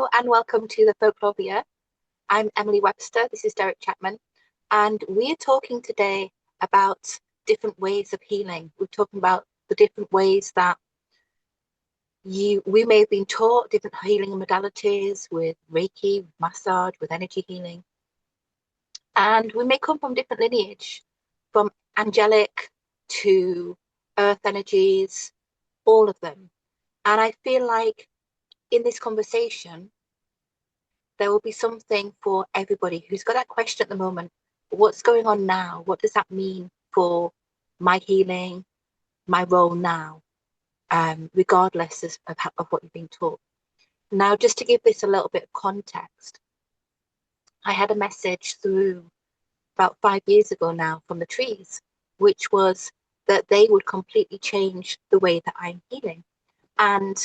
Hello and welcome to the Folklore. I'm Emily Webster, this is Derek Chapman, and we're talking today about different ways of healing. We're talking about the different ways that we may have been taught different healing modalities with Reiki, with massage, with energy healing. And we may come from different lineage, from angelic to earth energies, all of them. And I feel like in this conversation, there will be something for everybody who's got that question at the moment. What's going on now? What does that mean for my healing, my role now, regardless of what you've been taught? Now, just to give this a little bit of context, I had a message through about 5 years ago now from the trees, which was that they would completely change the way that I'm healing. And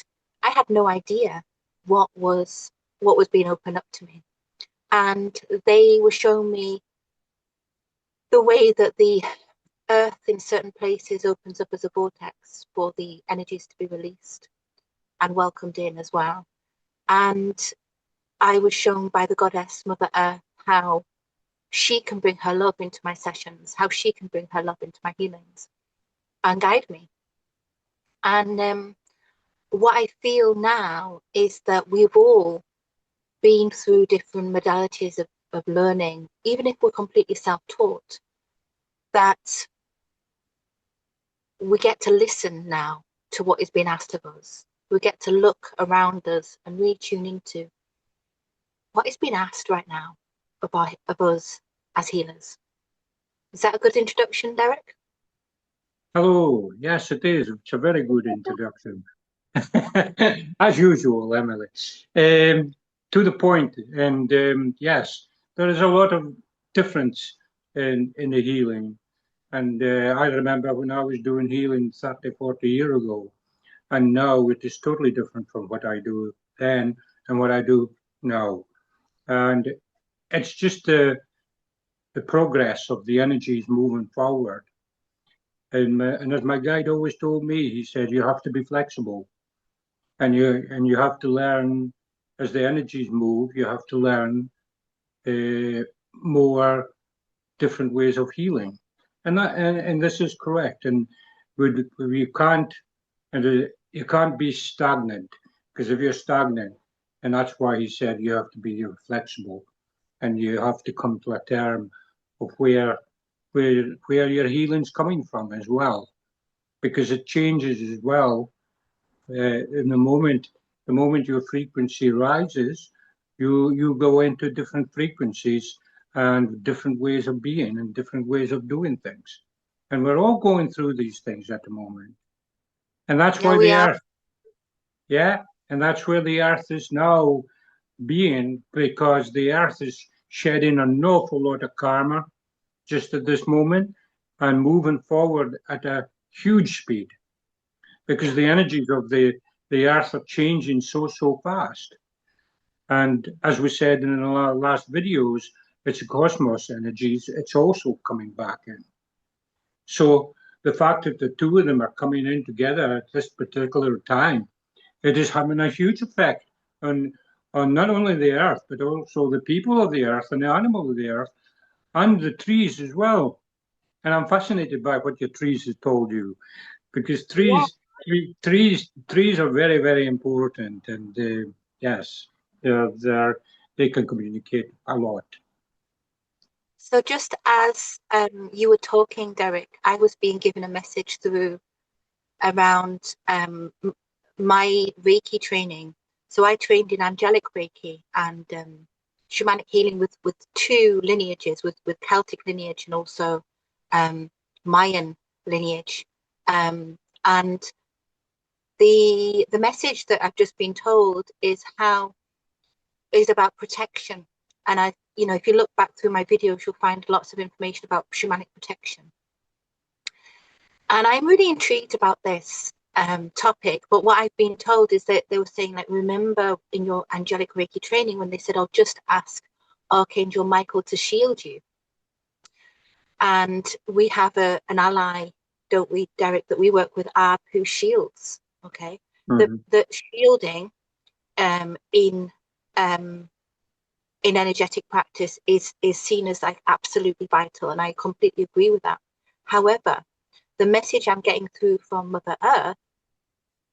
I had no idea what was being opened up to me. And they were showing me the way that the earth in certain places opens up as a vortex for the energies to be released and welcomed in as well. And I was shown by the goddess Mother Earth how she can bring her love into my sessions, how she can bring her love into my healings and guide me. And what I feel now is that we've all been through different modalities of learning, even if we're completely self-taught, that we get to listen now to what is being asked of us. We get to look around us and really tune into what is being asked right now of us as healers. Is that a good introduction, Derek? Hello. Yes, it is. It's a very good introduction. As usual, Emily. To the point, and yes, there is a lot of difference in the healing. And I remember when I was doing healing 30, 40 years ago, and now it is totally different from what I do then and what I do now. And it's just the progress of the energies moving forward. And as my guide always told me, he said, you have to be flexible, and you have to learn as the energies move. You have to learn more different ways of healing, and this is correct. And we can't you can't be stagnant, because if you're stagnant, and that's why he said you have to be flexible, and you have to come to a term of where your healing's coming from as well, because it changes as well. In the moment your frequency rises, you go into different frequencies and different ways of being and different ways of doing things. And we're all going through these things at the moment. And that's Yeah, why we the are. earth, yeah, and that's where the earth is now being, because the earth is shedding an awful lot of karma just at this moment and moving forward at a huge speed, because the energies of the earth are changing so fast. And as we said in our last videos, it's cosmos energies, it's also coming back in. So the fact that the two of them are coming in together at this particular time, it is having a huge effect on not only the earth, but also the people of the earth and the animal of the earth and the trees as well. And I'm fascinated by what your trees have told you, because Yeah. trees are very, very important, and yes, they can communicate a lot. So just as you were talking, Derek, I was being given a message through around my Reiki training. So I trained in angelic Reiki and shamanic healing with two lineages, with Celtic lineage and also Mayan lineage. And the message that I've just been told is about protection. And if you look back through my videos, you'll find lots of information about shamanic protection. And I'm really intrigued about this topic, but what I've been told is that they were saying, like, remember in your angelic Reiki training when they said, "Oh, just ask Archangel Michael to shield you." And we have an ally, don't we, Derek, that we work with, Ab, who shields. Okay, Mhm. the shielding in in energetic practice is seen as like absolutely vital, and I completely agree with that. However, the message I'm getting through from Mother Earth,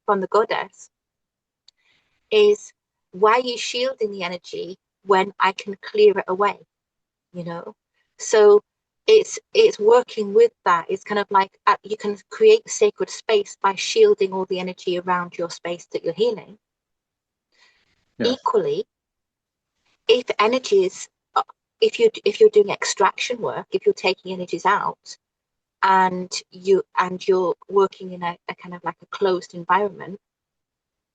from the goddess, is why are you shielding the energy when I can clear it away? You know, so it's working with that. It's kind of like you can create sacred space by shielding all the energy around your space that you're healing. Yes. Equally, if energies, if you're doing extraction work, if you're taking energies out, and you're working in a kind of like a closed environment,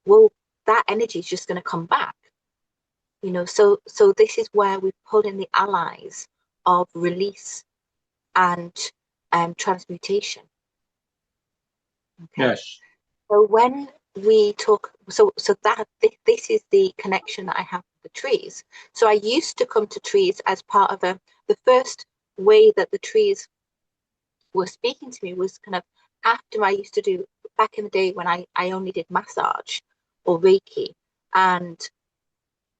well, that energy is just going to come back. You know, so this is where we pull in the allies of release and transmutation. Okay? Yes. So when we talk, so that this is the connection that I have with the trees. So I used to come to trees as part of the first way that the trees were speaking to me was kind of after I used to do back in the day when I only did massage or Reiki, and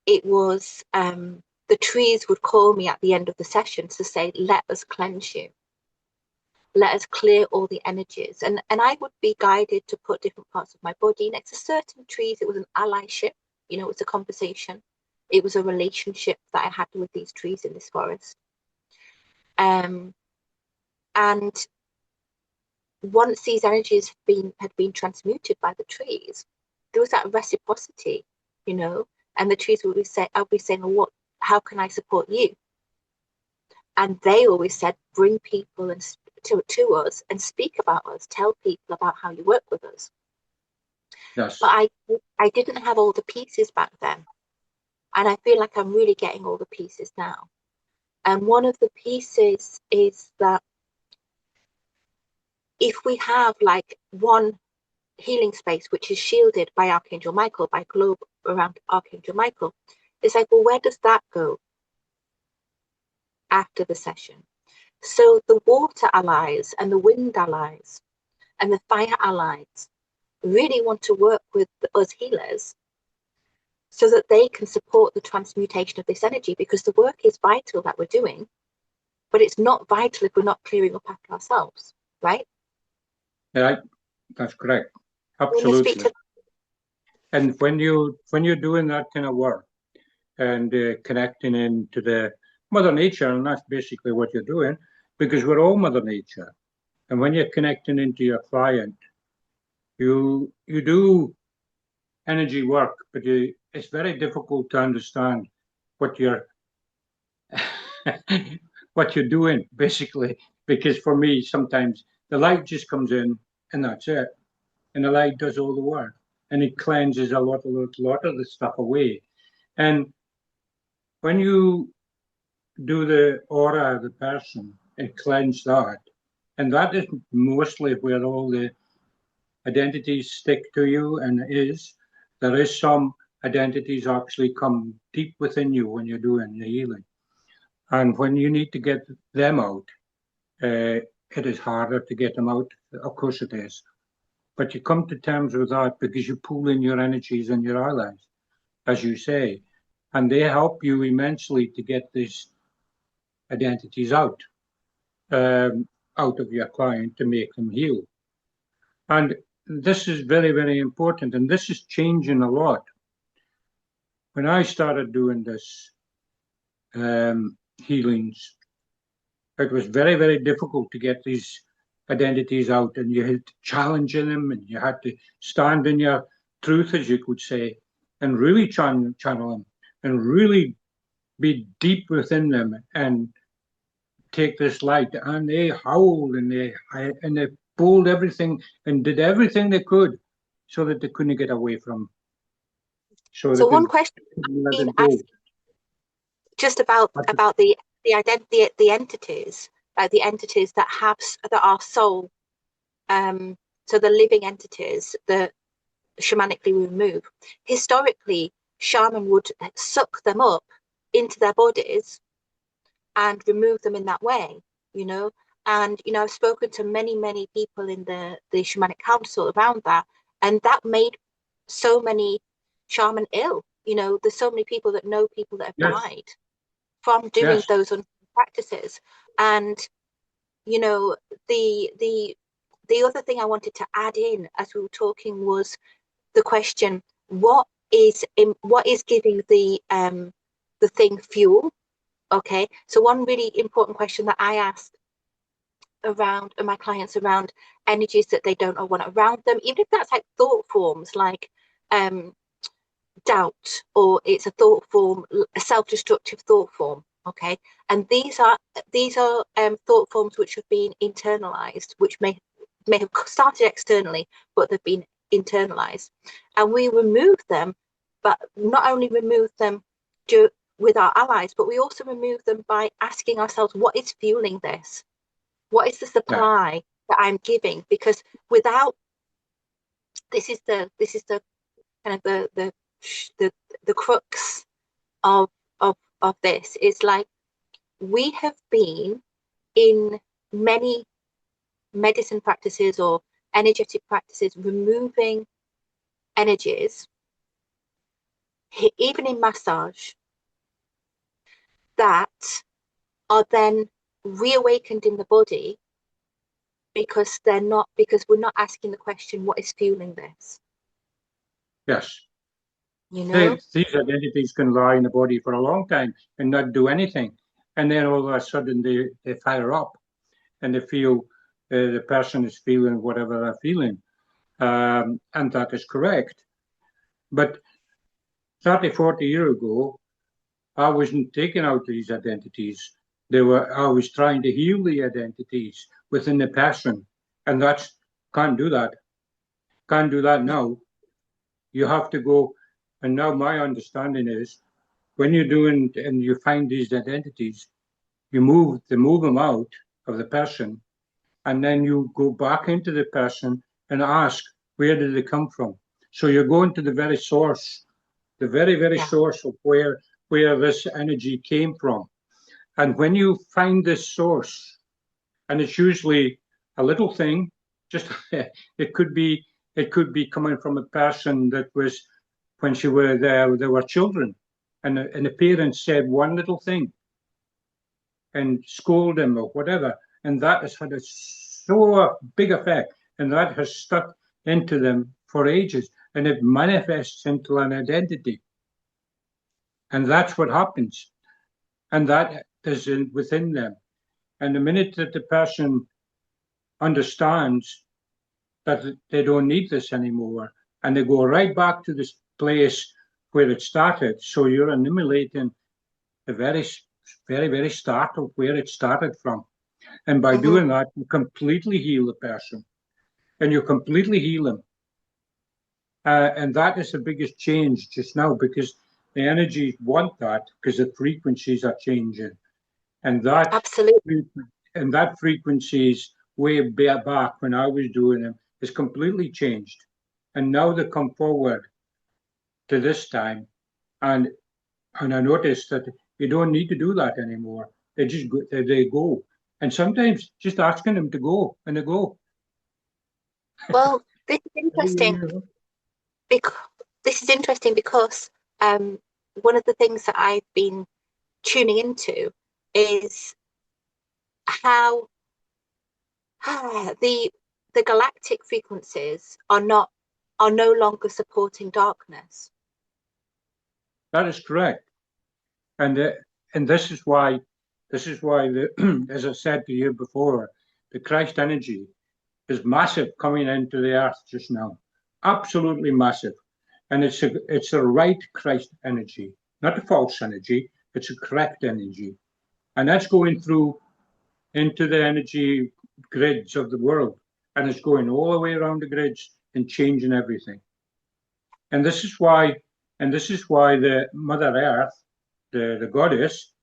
it was the trees would call me at the end of the session to say, let us cleanse you, let us clear all the energies, and I would be guided to put different parts of my body next to certain trees. It was an allyship, you know, it was a conversation, it was a relationship that I had with these trees in this forest. And once these energies had been transmuted by the trees, there was that reciprocity, you know, and the trees would say, I'll be saying, well, how can I support you? And they always said, bring people and to us and speak about us, tell people about how you work with us. Yes. But I didn't have all the pieces back then. And I feel like I'm really getting all the pieces now. And one of the pieces is that if we have like one healing space which is shielded by Archangel Michael, by globe around Archangel Michael, it's like, well, where does that go after the session? So the water allies and the wind allies and the fire allies really want to work with us healers so that they can support the transmutation of this energy, because the work is vital that we're doing, but it's not vital if we're not clearing up after ourselves, right? Yeah, that's correct. Absolutely. And when you're doing that kind of work and connecting into the Mother Nature, and that's basically what you're doing, because we're all Mother Nature. And when you're connecting into your client, you do energy work, but it's very difficult to understand what you're what you're doing, basically. Because for me, sometimes the light just comes in and that's it, and the light does all the work, and it cleanses a lot of the stuff away. And when you do the aura of the person and cleanse that, and that is mostly where all the identities stick to you, and there is some identities actually come deep within you when you're doing the healing. And when you need to get them out, it is harder to get them out. Of course it is. But you come to terms with that because you pull in your energies and your allies, as you say, and they help you immensely to get these identities out of your client to make them heal. And this is very, very important, and this is changing a lot. When I started doing this healings, it was very, very difficult to get these identities out, and you had to challenge them, and you had to stand in your truth, as you could say, and really channel them, and really be deep within them, and take this light. And they howled, and they pulled everything and did everything they could so that they couldn't get away from. So one question just about the identity, the entities, the entities that are soul, so the living entities that shamanically we remove. Historically, shaman would suck them up into their bodies and remove them in that way, you know. And you know, I've spoken to many people in the shamanic council around that, and that made so many shaman ill, You know, there's so many people that know people that have Yes, died from doing yes, those practices. And you know, the other thing I wanted to add in as we were talking was the question: what is giving the thing fuel? Okay, so one really important question that I ask around my clients around energies that they don't want around them, even if that's like thought forms like um doubt, or it's a thought form, a self-destructive thought form. Okay, and these are thought forms which have been internalized, which may have started externally, but they've been internalized, and we remove them, but not only remove them with our allies, but we also remove them by asking ourselves, what is fueling this? What is the yeah, supply that I'm giving? Because without, this is the kind of the the crux of of this is like, we have been in many medicine practices or energetic practices removing energies, even in massage, that are then reawakened in the body because we're not asking the question, what is fueling this? yes. You know? These identities can lie in the body for a long time and not do anything. And then all of a sudden they fire up and they feel the person is feeling whatever they're feeling. And that is correct. But 30, 40 years ago, I wasn't taking out these identities. I was trying to heal the identities within the person. And that's, can't do that. Can't do that now. You have to go. And now my understanding is when you're doing and you find these identities, you move them out of the person, and then you go back into the person and ask, where did they come from? So you're going to the very source, the very, very Yeah. source of where this energy came from. And when you find this source, and it's usually a little thing, just it could be coming from a person that was when she were there, they were children, and the parents said one little thing and scold them or whatever, and that has had a so big effect, and that has stuck into them for ages, and it manifests into an identity, and that's what happens, and that is within them. And the minute that the person understands that they don't need this anymore, and they go right back to this place where it started, so you're eliminating the very, very, very start of where it started from. And by doing that, you completely heal the person and you completely heal them. And that is the biggest change just now because the energies want that because the frequencies are changing. And Absolutely. that frequencies way back when I was doing them is completely changed. And now they come forward to this time. And I noticed that you don't need to do that anymore. They just go, they go. And sometimes just asking them to go and they go. Well, this is interesting because um, one of the things that I've been tuning into is how the galactic frequencies are no longer supporting darkness. That is correct, and this is why as I said to you before, the Christ energy is massive coming into the earth just now, absolutely massive, and it's a right Christ energy, not a false energy. It's a correct energy, and that's going through into the energy grids of the world, and it's going all the way around the grids and changing everything. And this is why, the Mother Earth, the goddess,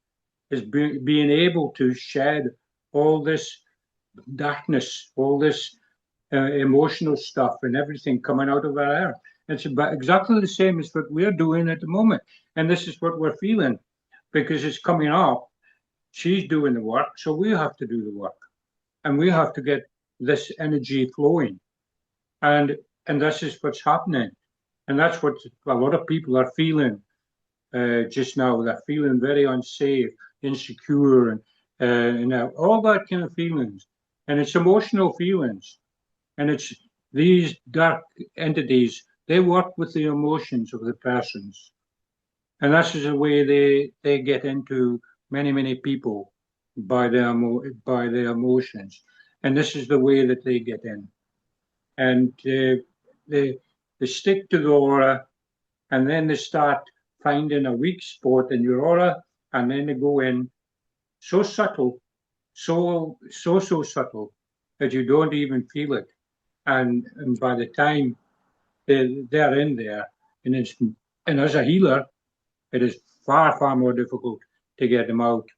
is being able to shed all this darkness, all this emotional stuff, and everything coming out of our earth. It's about exactly the same as what we're doing at the moment, and this is what we're feeling because it's coming up. She's doing the work, so we have to do the work, and we have to get this energy flowing, and this is what's happening. And that's what a lot of people are feeling just now. They're feeling very unsafe, insecure, and all that kind of feelings. And it's emotional feelings. And it's these dark entities, they work with the emotions of the persons. And that's the way they get into many people by by their emotions. And this is the way that they get in. And they, they stick to the aura, and then they start finding a weak spot in your aura, and then they go in so subtle, so subtle that you don't even feel it. And by the time they're in there, and as a healer, it is far more difficult to get them out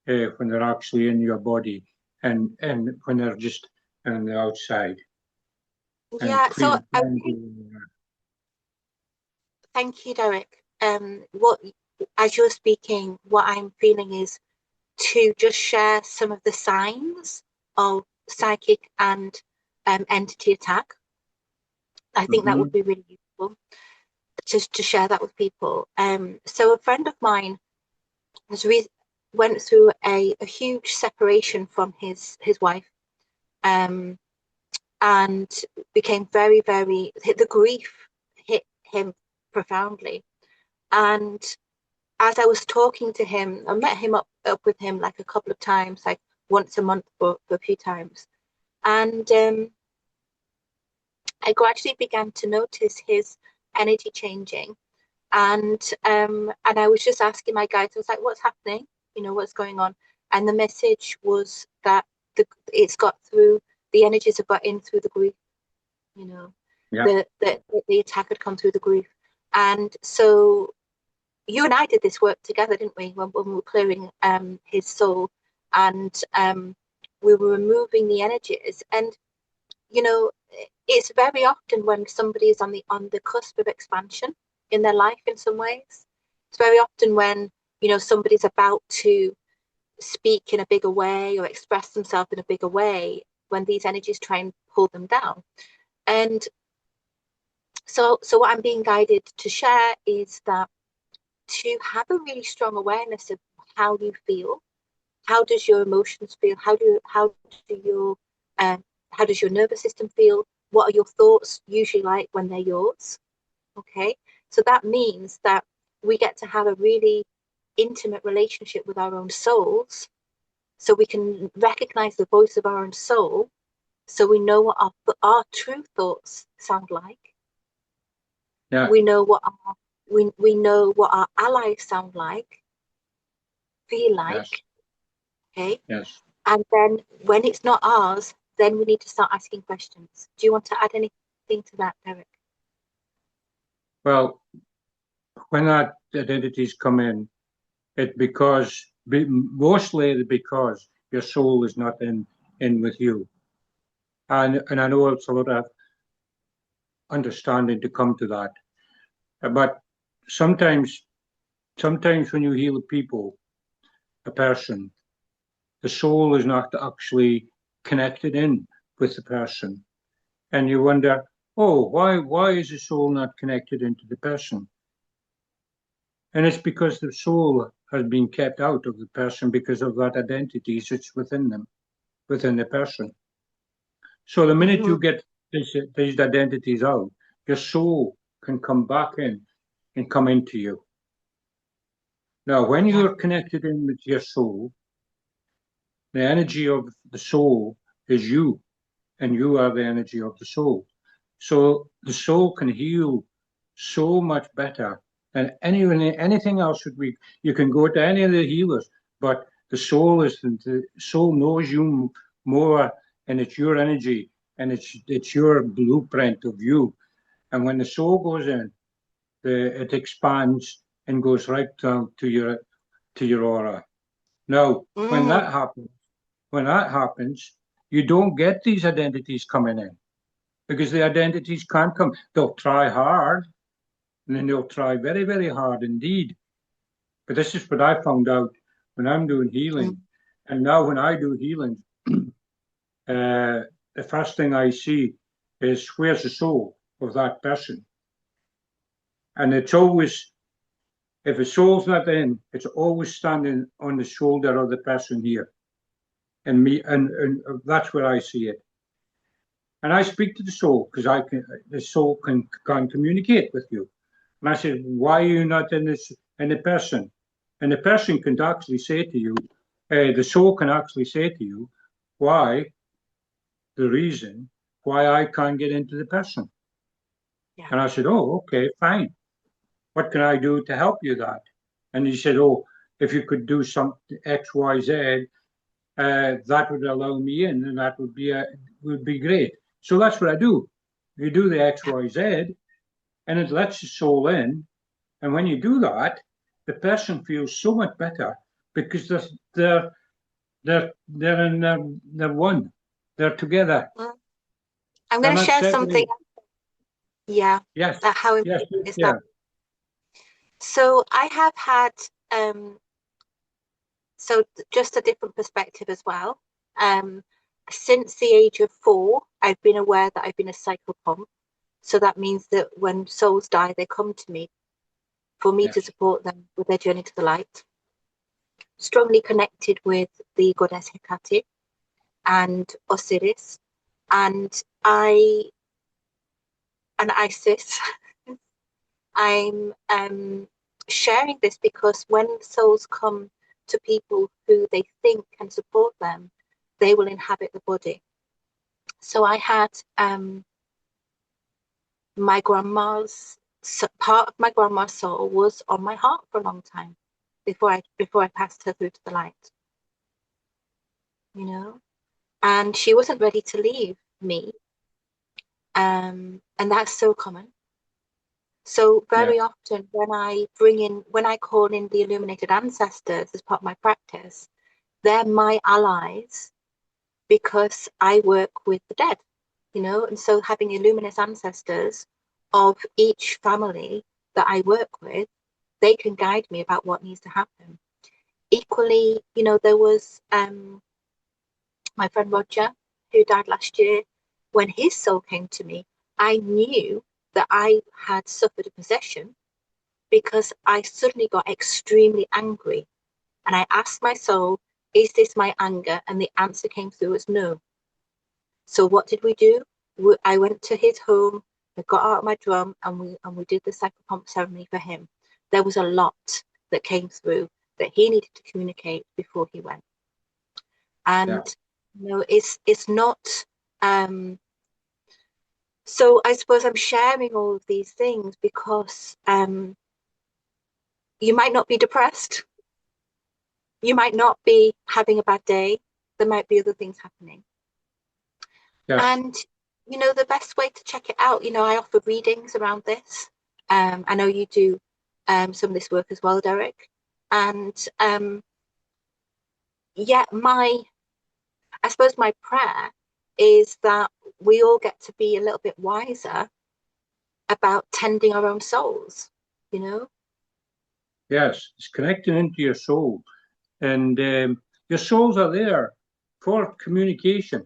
when they're actually in your body and when they're just on the outside. Yeah, so thank you, Derek. What, as you're speaking, what I'm feeling is to just share some of the signs of psychic and entity attack. I think that would be really useful just to share that with people. So a friend of mine went through a huge separation from his wife, and became very the grief hit him profoundly. And as I was talking to him, I met him up with him like a couple of times, like once a month for a few times, and I gradually began to notice his energy changing, and I was just asking my guides, I was like, what's happening, what's going on? And the message was that it's got through, the energies have got in through the grief, yeah. the attack had come through the grief. And so you and I did this work together, didn't we, when we were clearing his soul, and we were removing the energies. And it's very often when somebody is on the cusp of expansion in their life in some ways. It's very often when somebody's about to speak in a bigger way or express themselves in a bigger way, when these energies try and pull them down. And so what I'm being guided to share is that to have a really strong awareness of how you feel, how does your emotions feel, how does your nervous system feel, what are your thoughts usually like when they're yours? Okay, so that means that we get to have a really intimate relationship with our own souls, so we can recognize the voice of our own soul, so we know what our true thoughts sound like. Yeah. We know what our allies sound like, feel like. Yes. Okay. Yes. And then when it's not ours, then we need to start asking questions. Do you want to add anything to that, Derek? Well, when that identities come in, mostly because your soul is not in with you, and I know it's a lot of understanding to come to that, but sometimes when you heal a person, the soul is not actually connected in with the person, and you wonder, oh, why is the soul not connected into the person? And it's because the soul has been kept out of the person because of that identity that's within them, within the person. So the minute you get these identities out, your soul can come back in and come into you. Now, when you're connected in with your soul, the energy of the soul is you, and you are the energy of the soul. So the soul can heal so much better than anything else would be. You can go to any of the healers, but the soul knows you more, and it's your energy, and it's your blueprint of you. And when the soul goes in, it expands and goes right down to your aura. Now, when that happens, you don't get these identities coming in, because the identities can't come. They'll try hard, and then they'll try very hard indeed. But this is what I found out when I'm doing healing. And now when I do healing, the first thing I see is, where's the soul of that person? And it's always If a soul's not in, it's always standing on the shoulder of the person here. And me, and that's where I see it. And I speak to the soul because the soul can communicate with you. And I said, why are you not in the person? And the person can actually say to you, the soul can actually say to you, the reason why I can't get into the person. Yeah. And I said, oh, okay, fine. What can I do to help you that? And he said, oh, if you could do something X, Y, Z, that would allow me in, and that would be great. So that's what I do. You do the X, Y, Z, and it lets the soul in. And when you do that, the person feels so much better because they're in they're one. They're together. I'm going to share something. Yeah. Yes. How important yes, is that? So I have had so just a different perspective as well. Since the age of 4, I've been aware that I've been a psychopomp. So that means that when souls die, they come to me for me to support them with their journey to the light. Strongly connected with the goddess Hecate and Osiris and Isis. I'm sharing this because when souls come to people who they think can support them, they will inhabit the body. So I had my grandma's part of my grandma's soul was on my heart for a long time before I passed her through to the light. You know, and she wasn't ready to leave me. And that's so common. So very often when I call in the illuminated ancestors as part of my practice, they're my allies because I work with the dead, you know, and so having illuminous ancestors of each family that I work with, they can guide me about what needs to happen. Equally, you know, there was my friend Roger, who died last year. When his soul came to me, I knew that I had suffered a possession because I suddenly got extremely angry. And I asked my soul, is this my anger? And the answer came through as no. So what did we do? I went to his home, I got out my drum, and we did the psychopomp ceremony for him. There was a lot that came through that he needed to communicate before he went. And you know, it's not so I suppose I'm sharing all of these things because you might not be depressed. You might not be having a bad day. There might be other things happening. Yes. And, you know, the best way to check it out, you know, I offer readings around this. I know you do some of this work as well, Derek. And yeah, I suppose my prayer is that we all get to be a little bit wiser about tending our own souls, you know? Yes, it's connecting into your soul. And your souls are there for communication.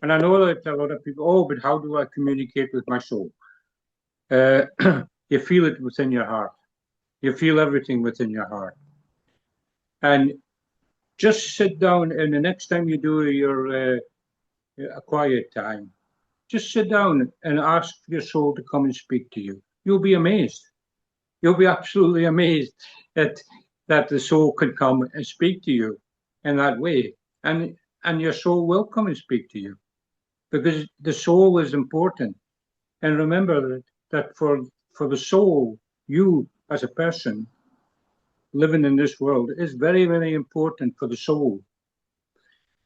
And I know that a lot of people, oh, but how do I communicate with my soul? You feel it within your heart. You feel everything within your heart. And just sit down, and the next time you do your a quiet time, just sit down and ask your soul to come and speak to you. You'll be amazed. You'll be absolutely amazed that the soul can come and speak to you in that way. And your soul will come and speak to you because the soul is important. And remember that for the soul, you as a person living in this world is very, very important for the soul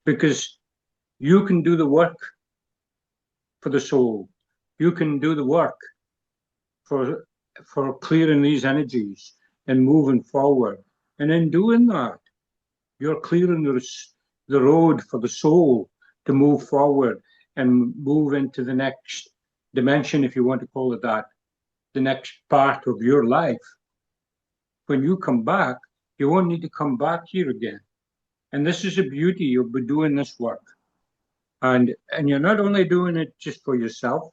because you can do the work for the soul. You can do the work for clearing these energies and moving forward. And in doing that, you're clearing the road for the soul to move forward and move into the next dimension, if you want to call it that, the next part of your life. When you come back, you won't need to come back here again. And this is the beauty of doing this work. And you're not only doing it just for yourself,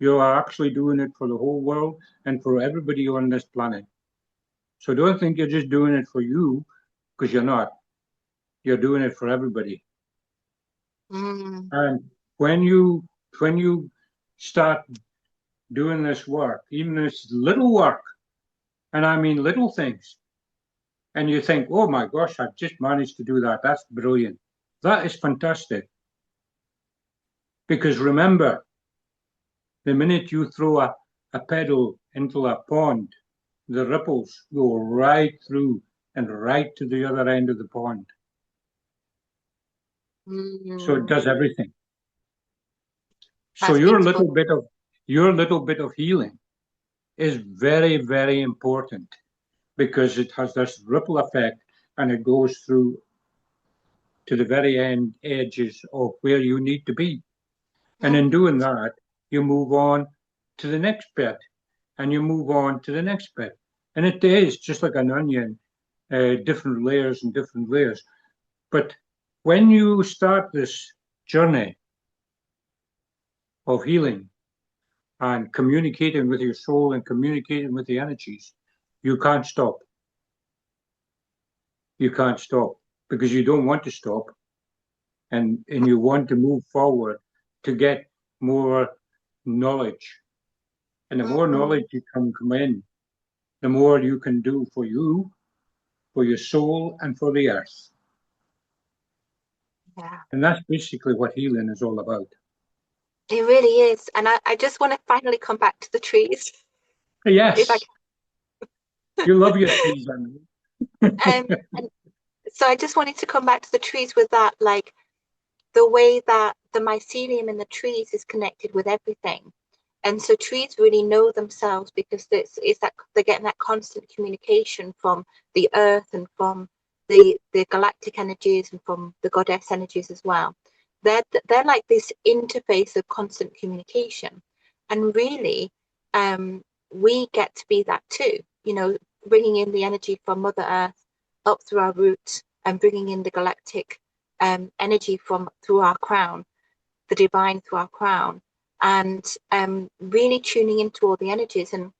you are actually doing it for the whole world and for everybody on this planet. So don't think you're just doing it for you, because you're not. You're doing it for everybody. Mm. And when you start doing this work, even this little work, and I mean little things, and you think, oh my gosh, I've just managed to do that. That's brilliant. That is fantastic. Because remember, the minute you throw a pebble into a pond, the ripples go right through and right to the other end of the pond. So it Mm. does everything. So That's beautiful. your little bit of healing is very, very important because it has this ripple effect and it goes through to the very end edges of where you need to be. And in doing that, you move on to the next bit and you move on to the next bit. And it is just like an onion, different layers and different layers. But when you start this journey of healing and communicating with your soul and communicating with the energies, you can't stop. You can't stop because you don't want to stop and you want to move forward to get more knowledge. And the more knowledge you can come in, the more you can do for you, for your soul, and for the earth. Yeah, And that's basically what healing is all about. it really is. And I just want to finally come back to the trees, if I Yes, you love your trees, Emily. can. And so I just wanted to come back to the trees with that, like the way that the mycelium in the trees is connected with everything. And so trees really know themselves because it's that they're getting that constant communication from the earth and from the galactic energies and from the goddess energies as well. They're like this interface of constant communication. And really, we get to be that too, you know, bringing in the energy from Mother Earth up through our roots and bringing in the galactic energy from through our crown, the divine through our crown, and really tuning into all the energies. And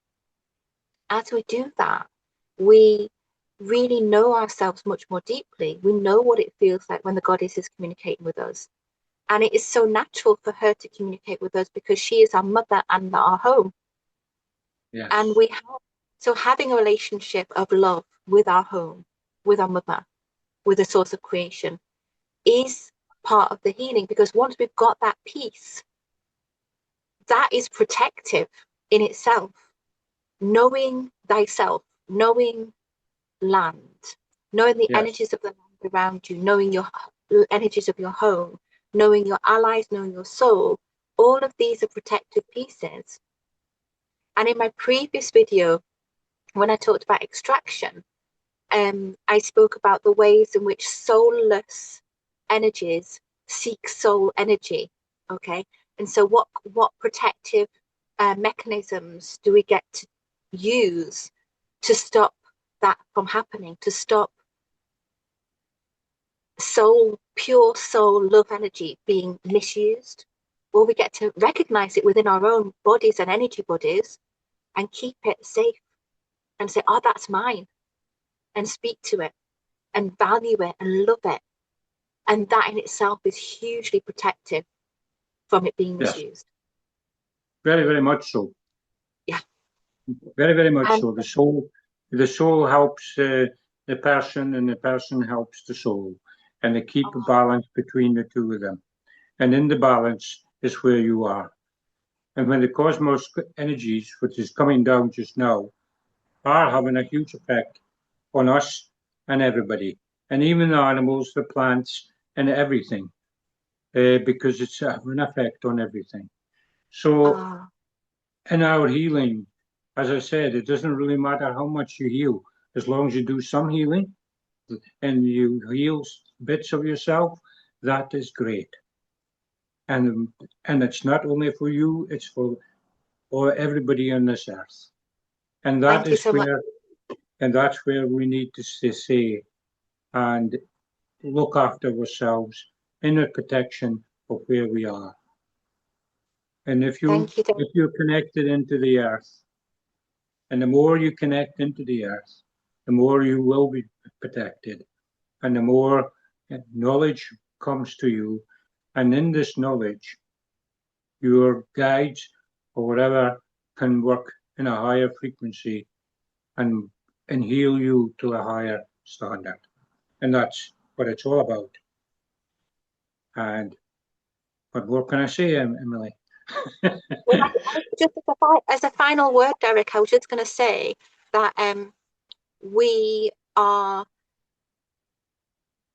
as we do that, we really know ourselves much more deeply. We know what it feels like when the goddess is communicating with us. And it is so natural for her to communicate with us because she is our mother and our home. Yes. And so having a relationship of love with our home, with our mother, with the source of creation is part of the healing, because once we've got that peace, that is protective in itself. Knowing thyself, knowing land, knowing the Yes. energies of the land around you, knowing your energies of your home, knowing your allies, knowing your soul, all of these are protective pieces. And in my previous video, when I talked about extraction, I spoke about the ways in which soulless energies seek soul energy. Okay, and so what protective mechanisms do we get to use to stop that from happening? To stop pure soul love energy being misused? Well, we get to recognize it within our own bodies and energy bodies and keep it safe and say, oh, that's mine, and speak to it and value it and love it. And that in itself is hugely protective from it being Yes. misused. Very, very much so. Yeah. Very, very much And so. The soul helps the person, and the person helps the soul, and they keep a balance between the two of them. And in the balance is where you are. And when the cosmos energies, which is coming down just now, are having a huge effect on us and everybody, and even the animals, the plants, and everything, because it's having an effect on everything. So, in our healing, as I said, it doesn't really matter how much you heal, as long as you do some healing and you heal bits of yourself, that is great. And it's not only for you, it's for everybody on this earth. And thank you so much. that's where we need to stay and look after ourselves in the protection of where we are. And Thank if you're connected into the earth, and the more you connect into the earth, the more you will be protected, and the more knowledge comes to you. And in this knowledge, your guides or whatever can work in a higher frequency and heal you to a higher standard. And that's what it's all about. And what can I say, Emily? Well, just as a final word, Derek, I was just going to say that we are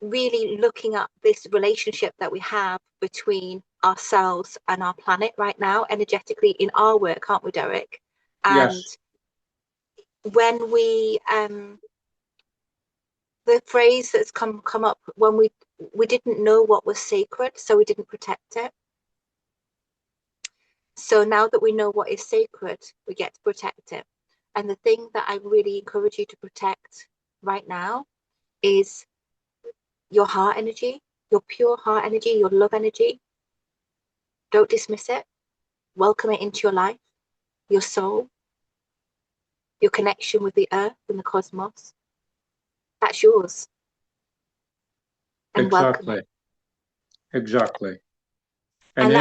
really looking at this relationship that we have between ourselves and our planet right now, energetically in our work, aren't we, Derek? And Yes. When we the phrase that's come up, when we didn't know what was sacred, so we didn't protect it. So now that we know what is sacred, we get to protect it. And the thing that I really encourage you to protect right now is your heart energy, your pure heart energy, your love energy. Don't dismiss it. Welcome it into your life, your soul, your connection with the earth and the cosmos. That's yours. And exactly. Exactly. And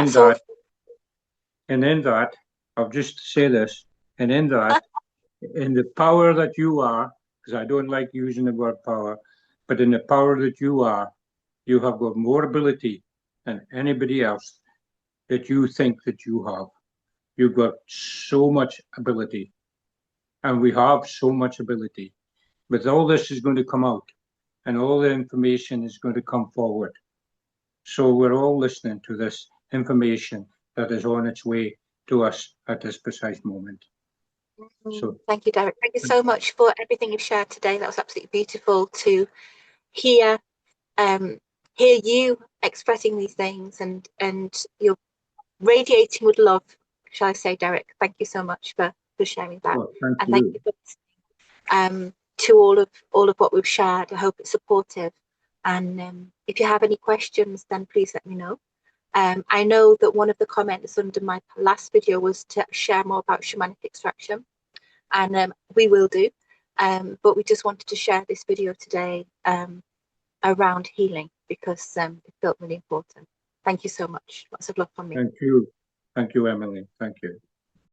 in that, I'll just say this, and in that, in the power that you are, because I don't like using the word power, but in the power that you are, you have got more ability than anybody else that you think that you have. You've got so much ability, and we have so much ability. But all this is going to come out, and all the information is going to come forward. So we're all listening to this information that is on its way to us at this precise moment. So thank you, Derek. Thank you so much for everything you've shared today. That was absolutely beautiful to hear you expressing these things, and you're radiating with love, shall I say, Derek. Thank you so much for sharing that. Thank you for listening to all of what we've shared. I hope it's supportive. And if you have any questions, then please let me know. I know that one of the comments under my last video was to share more about shamanic extraction, and we will do. But we just wanted to share this video today around healing because it felt really important. Thank you so much. Lots of love from me. Thank you. Thank you, Emily. Thank you.